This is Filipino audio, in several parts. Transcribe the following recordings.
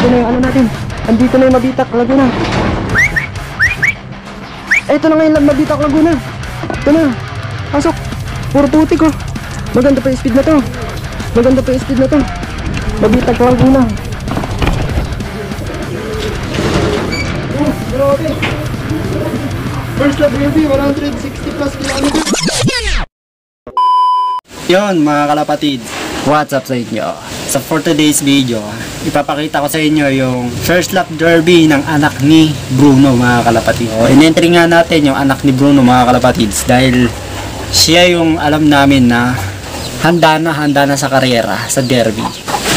na yung ano natin. Andito na yung Mabitak Laguna. Ito na nga yung Mabitak Laguna. Ito na. Pasok. Puro putik oh. Maganda pa yung speed na to. Maganda pa yung speed na to. Mabitak Laguna. Oh, grabe. First lap review, 160 plus kilometers. Yon mga kalapatid, what's up sa inyo? So for today's video, ipapakita ko sa inyo yung first lap derby ng anak ni Bruno mga kalapatid. In-entry nga natin yung anak ni Bruno mga kalapatids dahil siya yung alam namin na handa na sa karera, sa derby.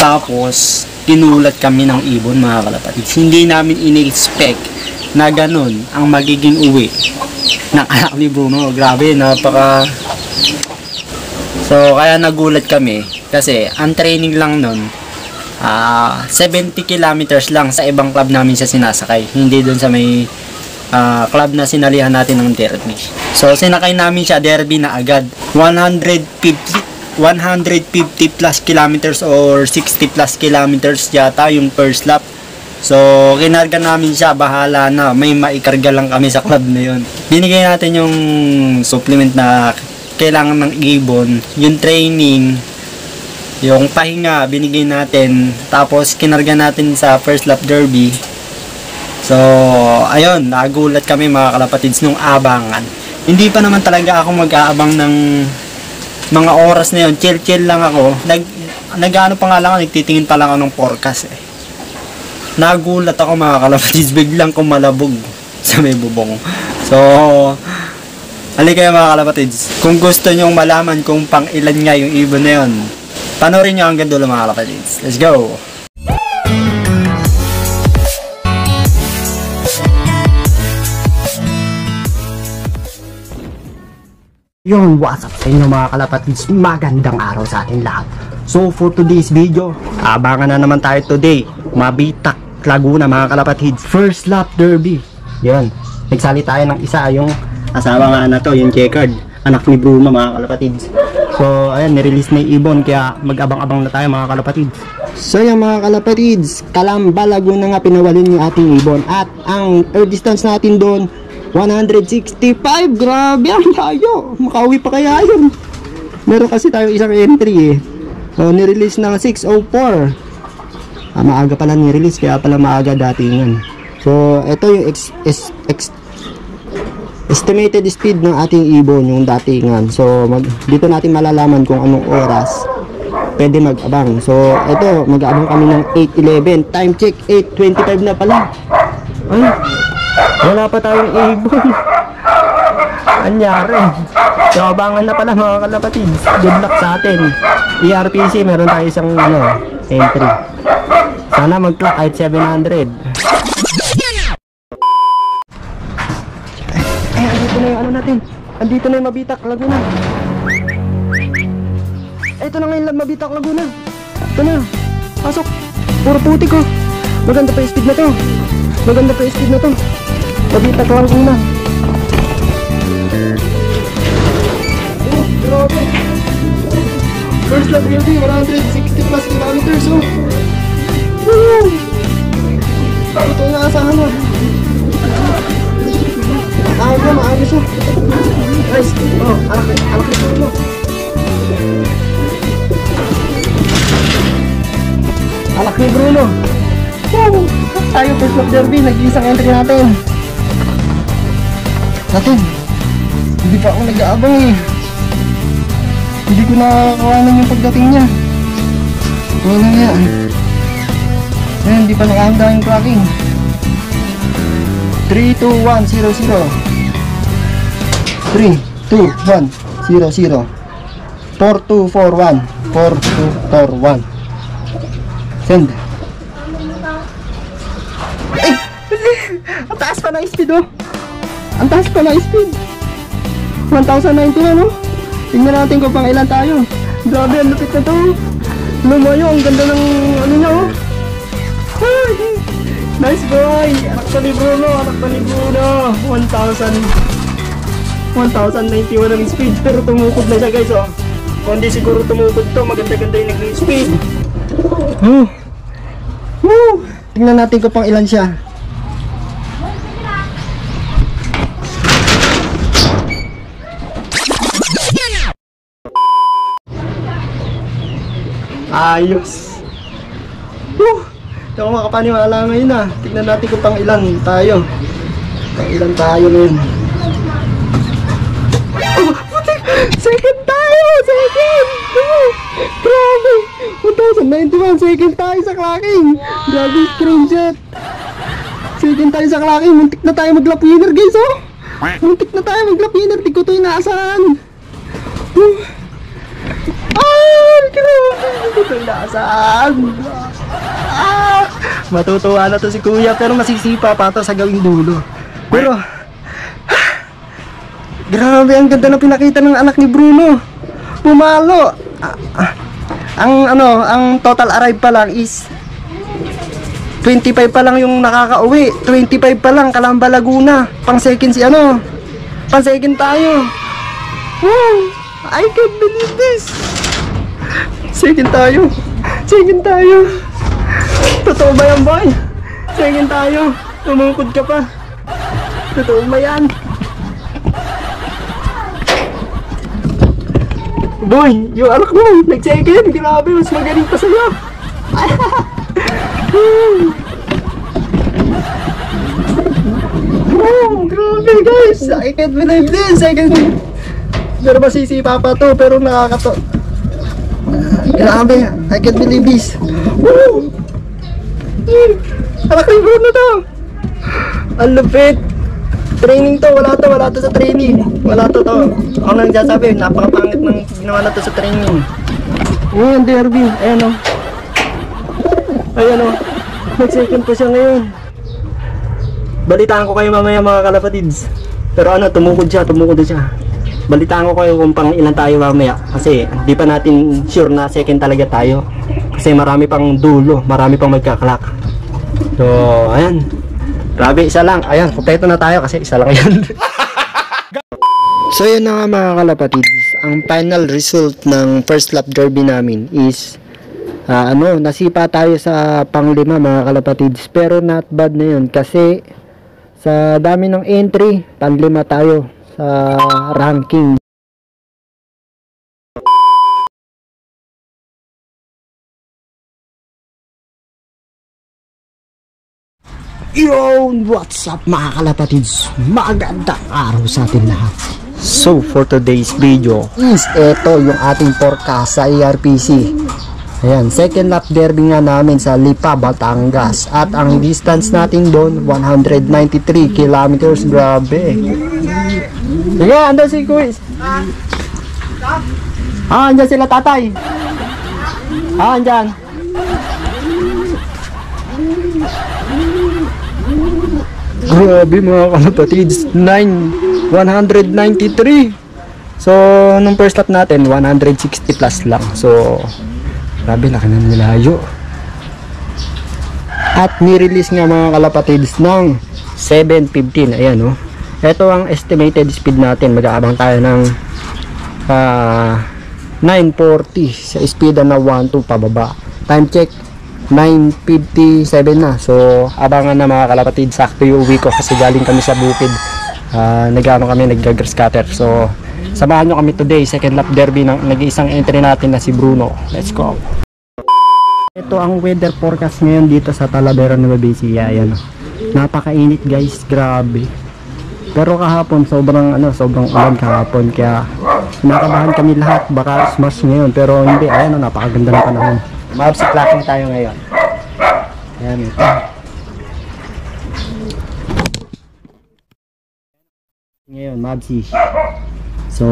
Tapos, tinulat kami ng ibon mga kalapatids. Hindi namin ini-expect na ganun ang magiging uwi ng anak ni Bruno. Grabe, napaka... So, kaya nagulat kami kasi ang training lang nun 70 kilometers lang sa ibang club namin siya sinasakay. Hindi dun sa may club na sinalihan natin ng derby. So, sinakay namin siya derby na agad. 150 plus kilometers or 60 plus kilometers yata yung first lap. So, kinarga namin siya, bahala na. May maikarga lang kami sa club na yun. Binigay natin yung supplement na kailangan ng ibon, yung training, yung pahinga, binigay natin. Tapos, kinarga natin sa first lap derby. So, ayun, nagulat kami mga kalapatids nung abangan. Hindi pa naman talaga ako mag-aabang ng mga oras na yun. Chill lang ako. Nag-ano pa nga lang ako, nagtitingin pa lang ako ng forecast eh. Nagulat ako mga kalapatids, biglang kumalabog sa may bubong. So, halika kayo mga kalapatids. Kung gusto nyong malaman kung pang ilan nga yung ibon na yun, panoorin nyo hanggang dulo mga kalapatids. Let's go! Yung what's up sa inyo mga kalapatids, magandang araw sa atin lahat. So for today's video, abangan na naman tayo today, Mabitak Laguna mga kalapatids, first lap derby. Yan, nagsali tayo ng isa, yung asawa nga na to, yung checkered, anak ni Bruno mga kalapatids. So ayan, nirelease na yung ibon, kaya mag-abang-abang na tayo mga kalapatids. So yung mga kalapatids, Calamba Laguna nga pinawalin yung ating ibon. At ang air distance natin doon 165. Grabe ang layo. Makauwi pa kaya yun. Meron kasi tayo isang entry eh. So nirelease ng 6:04. Maaga pala nirelease, kaya pala maaga datingan. So ito yung estimated speed ng ating ibon, yung datingan. So dito natin malalaman kung anong oras pwede mag-abang. So ito, mag-abang kami ng 8:11. Time check 8:25 na pala. Ay, wala pa tayong ibon. Anyari. So abangan na pala mga kalapatids. Good luck sa atin. ERPC, meron tayo isang entry. Sana mag-clock kahit 700. Andito na yung ano natin. Andito na yung Mabitak Laguna. Ito na nga yung Mabitak Laguna. Ito na. Pasok. Puro putik oh. Maganda pa yung speed na to. Maganda pa yung speed na to. Mabitak Laguna. Oh, grabe. First lap review, 160 plus kilometers oh. Woo! Ito yung asahan mo. Maaga siya. Nice. Oh, alak ni Bruno. Alak ni Bruno. Woo! Tayo first lap derby, nag-iisang entry natin. Hindi pa ako nag-aabang eh. Hindi ko nakakawanan yung pagdating niya. Wala nga. Ayan, hindi pa nakahanda yung tracking. 3, 2, 1, 0, 0. 3, 2, 1, 0, 0. 4, 2, 4, 1. 4, 2, 4, 1. Send. Ay! Ang taas pa na speed oh! Ang taas pa na speed! 1,091 oh! Tingnan natin kung pang ilan tayo. Grabe, ang lupit na to. Lumayo, ang ganda ng ano niya oh. Nice boy! Anak pa ni Bruno, 1,091 ang speed, pero tumukod na siya guys oh. Kung hindi siguro tumukod to, maganda-ganda yung naging speed. tingnan natin kung pang ilan siya. Ayos. Hindi ako makapaniwala ngayon ah. Tignan natin kung pang ilan tayo. Pang ilan tayo ngayon. Oh, putik! Second tayo! Second! Oh, grabe! 1,091 second tayo sa clacking! Grabe, screenshot! Second tayo sa clacking! Muntik na tayo mag-lap winner guys oh! Muntik na tayo mag-lap winner! Di ko ito inaasahan! Nasaan? Matutuwa na to si kuya pero masisipa pa to sa gawing dulo. Pero grabe, ang ganda na pinakita ng anak ni Bruno. Pumalo. Ang total arrive pa lang is 25 pa lang yung nakakauwi. 25 pa lang Calamba Laguna. Pang second si pang second tayo. Wow, I can't believe this. Second tayo. Second tayo. Totoo ba yan, boy? Second tayo. Tumungkod ka pa. Totoo ba yan? Boy, yung anak mo, nag-second. Grabe, mas magaling pa sa'yo. Oh, grabe guys. I can't believe this. Second. Pero masisipa pa to, pero grabe, I can't believe this. Woo! Anak ni Bruno to. Ang lupit. Training to, wala to sa training. Wala to. Ako nang sasabi, napakapangit ng ginawa na to sa training. Ngayon, derby. Ayan o. Ayan o. Nag-second po siya ngayon. Balitaan ko kayo mamaya mga kalapatids. Pero tumukod siya. Balitaan ko kayo kung pang ilan tayo mamaya. Kasi di pa natin sure na second talaga tayo. Kasi marami pang dulo, marami pang magkaklak. So, ayan. Grabe, isa lang. Ayan, kompleto na tayo kasi isa lang yan. So, yun na nga mga kalapatids. Ang final result ng first lap derby namin is nasipa tayo sa pang-5 mga kalapatids. Pero not bad na yun kasi sa dami ng entry, pang-5 tayo sa ranking. Yo, what's up mga kalapatids? Magandang araw sa atin lahat. So for today's video is ito yung ating forecast sa ARPC. Ayan, second lap derby nga namin sa Lipa, Batangas. At ang distance natin doon 193 kilometers. Grabe. Sige, andun si Kuis. Andyan sila tatay. Andyan. Grabe mga kalapatids. 193. So, nung first lap natin, 160 plus lang. So, grabe, laki na nilayo. At nirelease nga mga kalapatids ng 7:15. Ayan o. Ito ang estimated speed natin. Mag-aabang tayo ng 940 sa speed na 1-2 pababa. Time check 9:57 na. So abangan na mga kalapatid. Sakto yung uwi ko kasi galing kami sa bukid. Nag-grass cutter. So samahan nyo kami today. Second lap derby ng nag-iisang entry natin na si Bruno. Let's go. Ito ang weather forecast ngayon dito sa Talavera, Nueva Ecija. Ayan. Napakainit guys. Grabe. Pero kahapon sobrang ulan kahapon kaya nakabahan kami lahat baka smash ngayon pero hindi. Ayan, napakaganda ng panahon. Mabsi clacking tayo ngayon. Ayan ito. Ngayon mabsi. So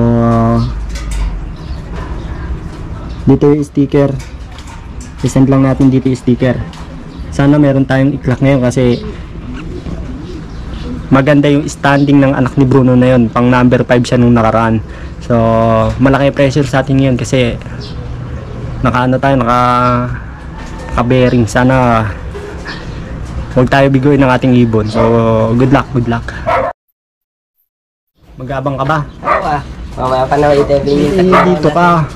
dito yung sticker. I-send lang natin dito yung sticker. Sana meron tayong i-clack ngayon kasi maganda yung standing ng anak ni Bruno na yun. Pang number 5 siya nung nakaraan. So malaki pressure sa atin yun kasi naka-bearing. Sana huwag tayo biguin ng ating ibon. So good luck. Mag-abang ka ba? Oo ah. Mamaya pa na i-TV. Dito ka.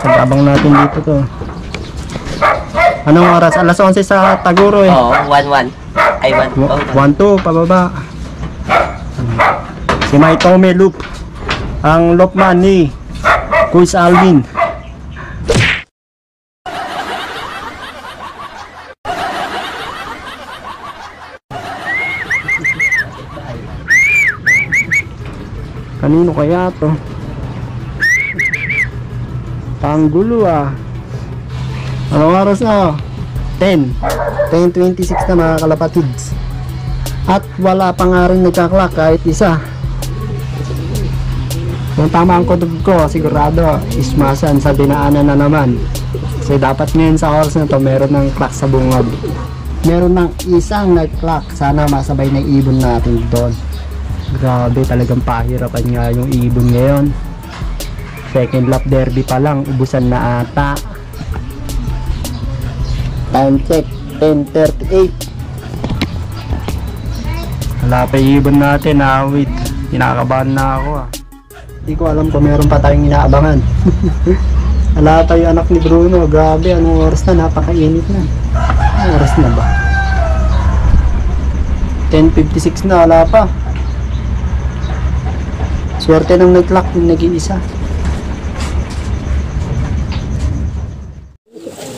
Mag-abang natin dito to. Anong oras? Alas 11 sa Taguro eh. Oo, 1-1. Ay, 1. 1-2, pababa. Si May Tome Loop. Ang loopman ni Kuis Alvin. Kanino kaya to? Panggulo ah. Anong oras na? 10:26 na mga kalapatids. At wala pa nga rin nagka-clock kahit isa. Kung tama ang kutub ko, sigurado ismasan sa dinaanan na naman. Kasi dapat ngayon sa oras na to meron ng clock sa bungad. Meron ng isang nag-clock. Sana masabay na ibon natin doon. Grabe, talagang pahirapan nga yung ibon ngayon. Second lap derby pa lang, ubusan na ata. Time check, 10:38. Wala pa yung ibon natin, wait. Kinakabahan na ako Hindi ko alam kung meron pa tayong inaabangan. Wala pa yung anak ni Bruno. Grabe, anong oras na? Napakainit na. Anong oras na ba? 10:56 na, wala pa. Swerte ng nag-clock yung nag-iisa.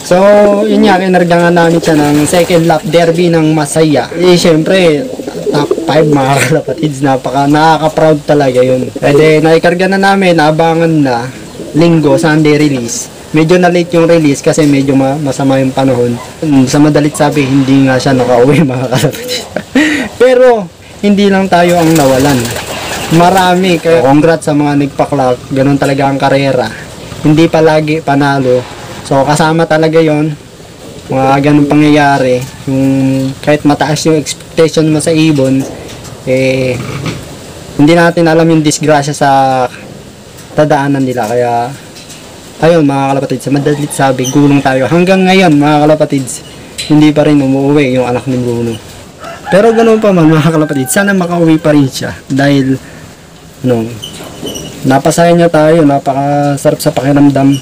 So, yun nga, kinargangan namin siya ng second lap derby ng Masaya. Eh, syempre, top 5 mga kalapatids, nakaka-proud talaga yun. E de, naikarga na namin, naabangan na, linggo, Sunday release. Medyo na-late yung release kasi medyo masama yung panahon. Sa madalit sabi, hindi nga siya nakauwi mga kalapatids. Pero, hindi lang tayo ang nawalan. Marami, kaya congrats sa mga nagpa-clock, ganun talaga ang karera. Hindi palagi panalo. So kasama talaga yon mga ganun pangyayari. Yung kahit mataas yung expectation mo sa ibon, eh hindi natin alam yung disgrasya sa tadaanan nila. Kaya ayun mga kalapatids, sa madalit sabi, gulong tayo. Hanggang ngayon mga kalapatids, hindi pa rin umuwi yung anak ni Bruno. Pero ganun pa man mga kalapatids, sana makauwi pa rin siya. Dahil napasaya niya tayo, napakasarap sa pakiramdam.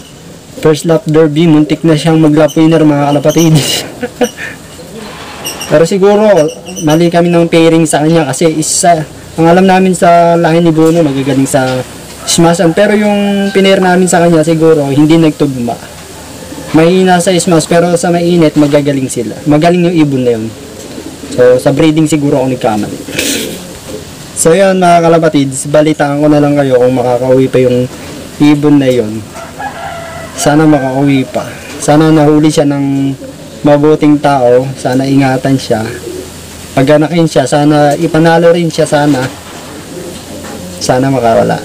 First lap derby, muntik na siyang mag-lap winner mga kalapatids. Pero siguro, mali kami ng pairing sa kanya kasi isa, ang alam namin sa lahi ni Bruno, magagaling sa smashan. Pero yung pinair namin sa kanya, siguro, hindi nagtugma. Mahina sa smash, pero sa mainit, magagaling sila. Magaling yung ibon na yun. So, sa breeding siguro ako nagkamali. So yun mga kalapatids, balitaan ko na lang kayo kung makakauwi pa yung ibon na yun. Sana makauwi pa. Sana nahuli siya ng mabuting tao. Sana ingatan siya. Paganakin siya, sana ipanalo rin siya sana. Sana makawala.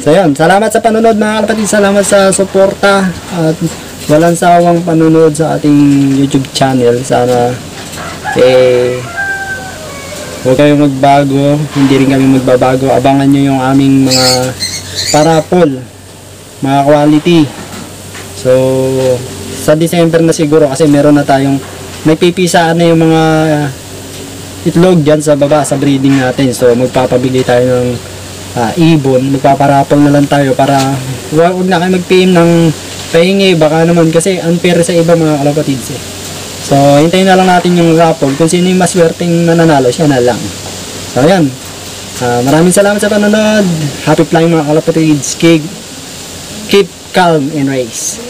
So yun, salamat sa panonood mga kalapatids. Salamat sa suporta at walang sawang panonood sa ating YouTube channel. Sana huwag kayong magbago, hindi rin kami magbabago. Abangan nyo yung aming mga parapol, mga quality. So, sa December na siguro kasi meron na tayong, may pipisaan na yung mga itlog dyan sa baba, sa breeding natin. So, magpapabili tayo ng ibon, magpaparapol na lang tayo para huwag na kayo mag-PM ng pahingi. Baka naman kasi unfair sa iba mga kalapatids eh. So, hintayin na lang natin yung raffle. Kung sino yung maswerteng mananalo, siya na lang. So, ayan. Maraming salamat sa panonood. Happy flying mga kalapatids. Keep calm and race.